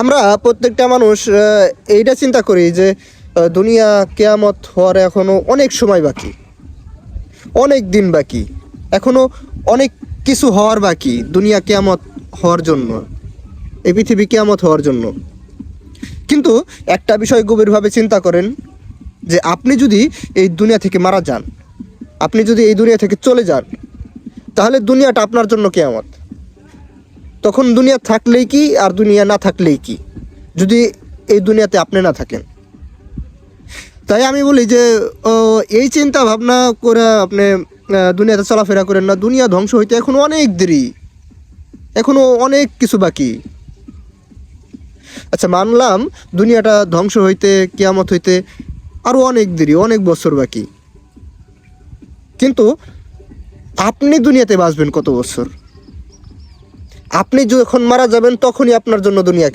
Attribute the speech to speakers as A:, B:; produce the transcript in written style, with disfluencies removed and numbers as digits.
A: আমরা প্রত্যেকটা মানুষ এইটা চিন্তা করি যে দুনিয়া কেয়ামত হওয়ার এখনো অনেক সময় বাকি, অনেক দিন বাকি, এখনো অনেক কিছু হওয়ার বাকি দুনিয়া কেয়ামত হওয়ার জন্য, এই পৃথিবী কেয়ামত হওয়ার জন্য। কিন্তু একটা বিষয় গভীরভাবে চিন্তা করেন যে আপনি যদি এই দুনিয়া থেকে মারা যান, আপনি যদি এই দুনিয়া থেকে চলে যান, তাহলে দুনিয়াটা আপনার জন্য কেয়ামত। তখন দুনিয়া থাকলেই কি আর দুনিয়া না থাকলেই কি, যদি এই দুনিয়াতে আপনি না থাকেন। তাই আমি বলি যে এই চিন্তা ভাবনা করে আপনি দুনিয়াতে চলাফেরা করেন না। দুনিয়া ধ্বংস হইতে এখনো অনেক দেরি, এখনো অনেক কিছু বাকি। আচ্ছা, মানলাম দুনিয়াটা ধ্বংস হইতে, কিয়ামত হইতে আরও অনেক দেরি, অনেক বছর বাকি। কিন্তু আপনি দুনিয়াতে বাঁচবেন কত বছর? আপনি যখন মারা যাবেন তখনই আপনার জন্য দুনিয়া